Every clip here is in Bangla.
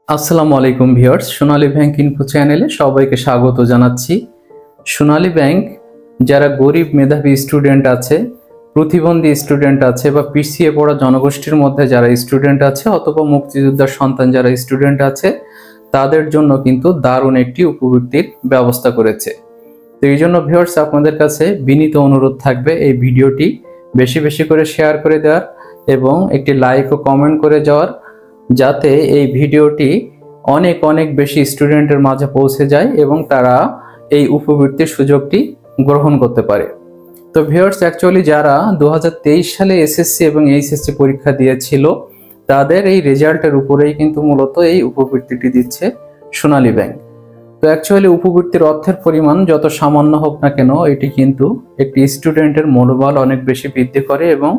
আসসালামু আলাইকুম ভিউয়ার্স, সোনালী ব্যাংক ইনফো চ্যানেলে সবাইকে স্বাগত জানাচ্ছি। সোনালী ব্যাংক যারা গরিব মেধাবী স্টুডেন্ট আছে, প্রতিবন্ধী স্টুডেন্ট আছে বা পিছিয়ে পড়া জনগোষ্ঠীর মধ্যে যারা স্টুডেন্ট আছে অথবা মুক্তিযোদ্ধার সন্তান যারা স্টুডেন্ট আছে, তাদের জন্য কিন্তু দারুণ একটি উপবৃত্তির ব্যবস্থা করেছে। তো এই জন্য ভিউয়ার্স আপনাদের কাছে বিনীত অনুরোধ থাকবে এই ভিডিওটি বেশি বেশি করে শেয়ার করে দেওয়ার এবং একটি লাইক ও কমেন্ট করে যাওয়ার, যাতে এই ভিডিওটি অনেক অনেক বেশি স্টুডেন্টের মাঝে পৌঁছে যায় এবং তারা এই উপবৃত্তির সুযোগটি গ্রহণ করতে পারে। তো ভিউয়ার্স, অ্যাকচুয়ালি যারা 2023 সালে এসএসসি এবং এইচএসসি পরীক্ষা দিয়েছিল তাদের এই রেজাল্টের উপরেই কিন্তু মূলত এই উপবৃত্তিটি দিচ্ছে সোনালী ব্যাংক। তো অ্যাকচুয়ালি উপবৃত্তির অর্থের পরিমাণ যত সামান্য হোক না কেন, এটি কিন্তু একটি স্টুডেন্টের মনোবল অনেক বেশি বৃদ্ধি করে এবং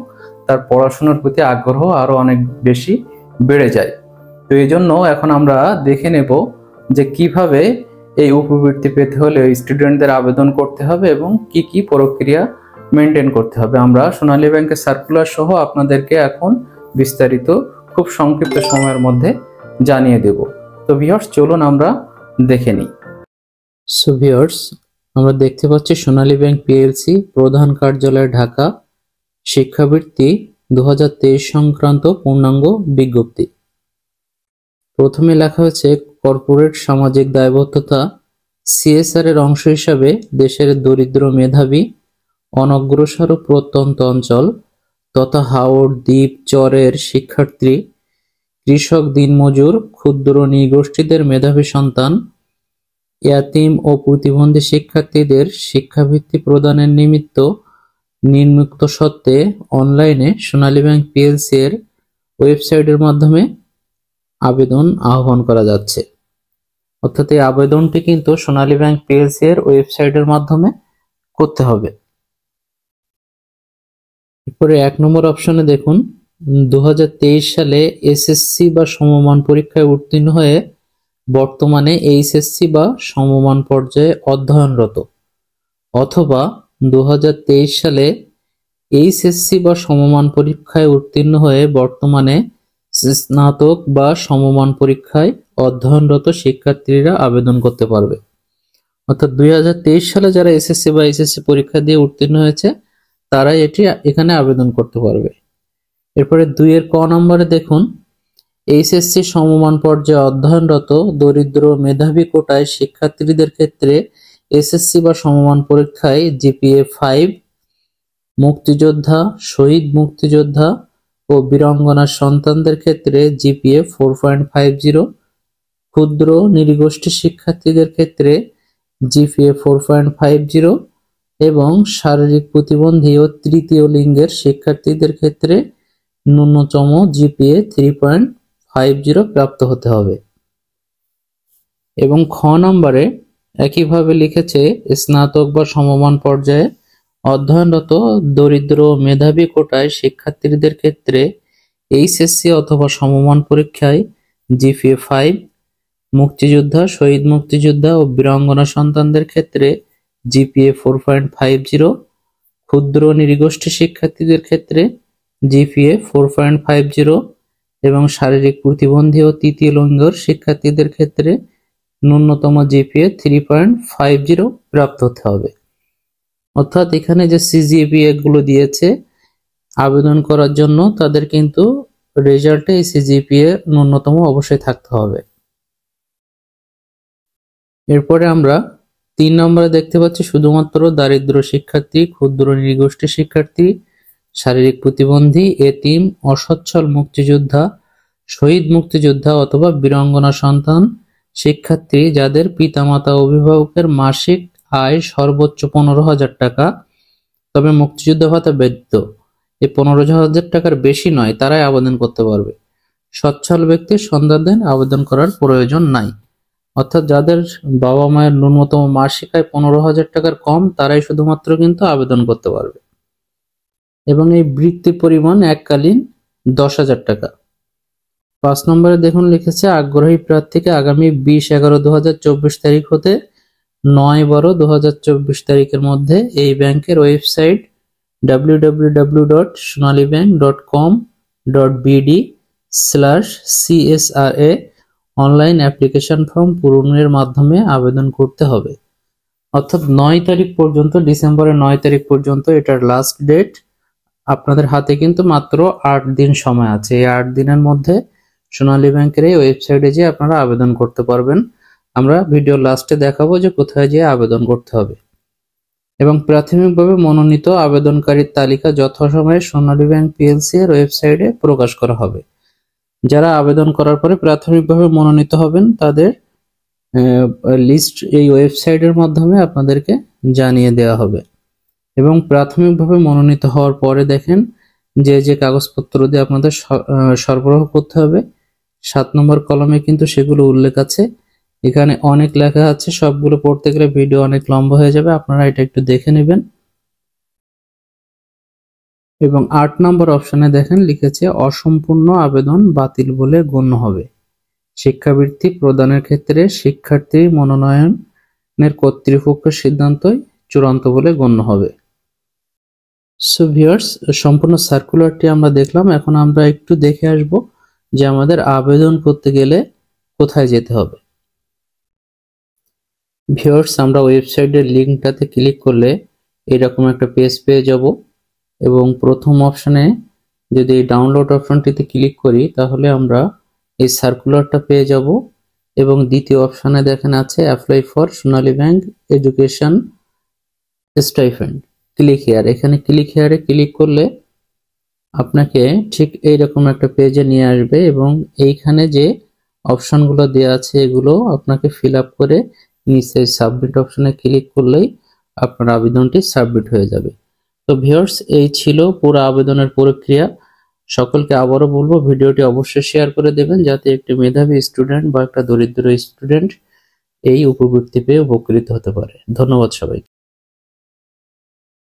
তার পড়াশোনার প্রতি আগ্রহ আরো অনেক বেশি বেড়ে যায়। তো এই জন্য এখন আমরা দেখে নেব যে কিভাবে এই উপবৃত্তি পেতে হলে স্টুডেন্টদের আবেদন করতে হবে এবং কি কি প্রক্রিয়া মেনটেন করতে হবে। আমরা সোনালী ব্যাংকের সার্কুলার সহ আপনাদেরকে এখন বিস্তারিত খুব সংক্ষিপ্ত সময়ের মধ্যে জানিয়ে দেব। তো ভিউয়ার্স, চলুন আমরা দেখে নিই। সো ভিউয়ার্স, আমরা দেখতে পাচ্ছি সোনালী ব্যাংক পিএলসি, প্রধান কার্যালয় ঢাকা, শিক্ষাবৃত্তি 2023 সংক্রান্ত পূর্ণাঙ্গ বিজ্ঞপ্তি। প্রথমে লেখা হয়েছে কর্পোরেট সামাজিক দায়বদ্ধতা সিএসআর এর অংশ হিসাবে দেশের দরিদ্র মেধাবী, অনগ্রসর ও প্রত্যন্ত অঞ্চল তথা হাওড় দ্বীপ চরের শিক্ষার্থী, কৃষক, দিনমজুর, ক্ষুদ্র নৃগোষ্ঠীদের মেধাবী সন্তান, ইয়াতিম ও প্রতিবন্ধী শিক্ষার্থীদের শিক্ষাবৃত্তি প্রদানের নিমিত্ত নিম্নোক্ত সত্ত্বে অনলাইনে সোনালী ব্যাংক পিএলসি এর ওয়েবসাইটের মাধ্যমে আবেদন আহ্বান করা যাচ্ছে। অর্থাৎ এই আবেদনটি কিন্তু সোনালী ব্যাংক পিএলসি এর ওয়েবসাইটের মাধ্যমে করতে হবে। এরপরে 1 নম্বর অপশনে দেখুন, 2023 সালে এসএসসি বা সমমান পরীক্ষায় উত্তীর্ণ হয়ে বর্তমানে এইচএসসি বা সমমান পর্যায়ে অধ্যয়নরত, অথবা 2023 সালে এইচএসসি বা সমমান পরীক্ষায় উত্তীর্ণ হয়ে বর্তমানে স্নাতক বা সমমান পরীক্ষায় অধ্যয়নরত শিক্ষার্থীরা আবেদন করতে পারবে। অর্থাৎ 2023 সালে যারা এসএসসি বা এইচএসসি পরীক্ষা দিয়ে উত্তীর্ণ হয়েছে তারাই এখানে আবেদন করতে পারবে। এরপরে 2 এর ক নম্বরে দেখুন, এইচএসসি সমমান পর্যায়ে অধ্যয়নরত দরিদ্র মেধাবী কোটায় শিক্ষার্থীদের ক্ষেত্রে এসএসসি বা সমমান পরীক্ষায় জিপিএ 5, মুক্তিযোদ্ধা, শহীদ মুক্তিযোদ্ধা ও বীরাঙ্গনার সন্তানদের ক্ষেত্রে জিপিএ 4.50, ক্ষুদ্র নৃগোষ্ঠী শিক্ষার্থীদের ক্ষেত্রে জিপিএ 4.50 এবং শারীরিক প্রতিবন্ধী ও তৃতীয় লিঙ্গের শিক্ষার্থীদের ক্ষেত্রে ন্যূনতম জিপিএ 3.50 প্রাপ্ত হতে হবে। এবং খ নম্বরে একইভাবে লিখেছে, স্নাতক বা সমমান পর্যায়ে অধ্যয়নরত দরিদ্র মেধাবী কোটায় শিক্ষার্থীদের ক্ষেত্রে এইচএসসি অথবা সমমান পরীক্ষায় জিপিএ 5, মুক্তিযোদ্ধা, শহীদ মুক্তিযোদ্ধা ও বীরাঙ্গনা সন্তানদের ক্ষেত্রে জিপিএ 4.50, ক্ষুদ্র নৃগোষ্ঠী শিক্ষার্থীদের ক্ষেত্রে জিপিএ 4.50 এবং শারীরিক প্রতিবন্ধী ও তৃতীয় লিঙ্গের শিক্ষার্থীদের ক্ষেত্রে ন্যূনতম জিপিএ 3.50 প্রাপ্ত হতে হবে। অর্থাৎ এখানে যে সিজিপিএ গুলো দিয়েছে আবেদন করার জন্য, তাদের কিন্তু রেজাল্টে এই সিজিপিএ ন্যূনতম অবশ্যই থাকতে হবে। এরপরে আমরা 3 নম্বরে দেখতে পাচ্ছি, শুধুমাত্র দারিদ্র শিক্ষার্থী, ক্ষুদ্র নৃগোষ্ঠী শিক্ষার্থী, শারীরিক প্রতিবন্ধী, এতিম, অসচ্ছল মুক্তিযোদ্ধা, শহীদ মুক্তিযোদ্ধা অথবা বীরাঙ্গনা সন্তান শিক্ষার্থী যাদের পিতামাতা অভিভাবকের মাসিক আয় সর্বোচ্চ 15,000 টাকা, তবে মুক্তিযুদ্ধ ভাতা ব্যতীত এই 15,000 টাকার বেশি নয়, তারাই আবেদন করতে পারবে। সচ্ছল ব্যক্তির সন্তানদের আবেদন করার প্রয়োজন নাই। অর্থাৎ যাদের বাবা মায়ের ন্যূনতম মাসিক আয় 15,000 টাকার কম, তারাই শুধুমাত্র কিন্তু আবেদন করতে পারবে। এবং এই বৃত্তির পরিমাণ এককালীন 10,000 টাকা। 5 নম্বরে দেখুন লিখেছে, আগ্রহী প্রার্থীকে আগামী 20/11/2024 তারিখ হতে 9/12/2024 তারিখের মধ্যে এই ব্যাংকের website www.sonalibank.com.bd/CSRA online application form পূরণের মাধ্যমে আবেদন করতে হবে। অর্থাৎ 9 তারিখ পর্যন্ত, ডিসেম্বরের 9 তারিখ পর্যন্ত এটার লাস্ট ডেট। আপনাদের হাতে কিন্তু মাত্র 8 দিন সময় আছে। এই 8 দিনের মধ্যে সোনালী ব্যাংকের এই ওয়েবসাইটে যেয়ে আপনারা আবেদন করতে পারবেন। আমরা ভিডিও লাস্টে দেখাবো যে কোথায় যেয়ে আবেদন করতে হবে। এবং প্রাথমিকভাবে মনোনীত আবেদনকারীর তালিকা যথাসময়ে সোনালী ব্যাংক পিএলসি এর ওয়েবসাইটে প্রকাশ করা হবে। যারা আবেদন করার পরে প্রাথমিকভাবে মনোনীত হবেন তাদের লিস্ট এই ওয়েবসাইটের মাধ্যমে আপনাদেরকে জানিয়ে দেওয়া হবে। এবং প্রাথমিকভাবে মনোনীত হওয়ার পরে দেখেন যে যে কাগজপত্র দিয়ে আপনাদের সরবরাহ করতে হবে 7 নম্বর কলমে কিন্তু সেগুলো উল্লেখ আছে। এখানে অনেক লেখা আছে, সবগুলো পড়তে গেলে ভিডিও অনেক লম্বা হয়ে যাবে, আপনারা এটা একটু দেখে নেবেন। এবং 8 নম্বর অপশনে দেখেন লিখেছে অসম্পূর্ণ আবেদন বাতিল বলে গণ্য হবে। শিক্ষাবৃত্তি প্রদানের ক্ষেত্রে শিক্ষার্থী মনোনয়নের কর্তৃপক্ষের সিদ্ধান্তই চূড়ান্ত বলে গণ্য হবে। সো ভিউয়ার্স, সম্পূর্ণ সার্কুলারটি আমরা দেখলাম। এখন আমরা একটু দেখে আসব যে আমাদের আবেদন করতে গেলে কোথায় যেতে হবে। ভিউয়ার্স, আমরা ওয়েবসাইটের লিঙ্কটাতে ক্লিক করলে এরকম একটা পেজ পেয়ে যাব। এবং প্রথম অপশনে যদি ডাউনলোড অপশনটিতে ক্লিক করি তাহলে আমরা এই সার্কুলারটা পেয়ে যাব। এবং দ্বিতীয় অপশনে দেখেন আছে apply for Sonali bank education stipend, click here. এখানে ক্লিক হিয়ারে ক্লিক করলে আপনাকে ঠিক এইরকম একটা পেজে নিয়ে আসবে এবং এইখানে যে অপশনগুলো দেওয়া আছে এগুলো আপনাকে ফিল আপ করে নিচে সাবমিট অপশনে ক্লিক করলেই আপনার আবেদনটি সাবমিট হয়ে যাবে। তো ভিউয়ার্স, এই ছিল পুরো আবেদনের প্রক্রিয়া। সকলকে আবারও বলবো ভিডিওটি অবশ্যই শেয়ার করে দেবেন যাতে একটি মেধাবী স্টুডেন্ট বা একটা দরিদ্র স্টুডেন্ট এই উপবৃত্তি পেয়ে উপকৃত হতে পারে। ধন্যবাদ সবাইকে।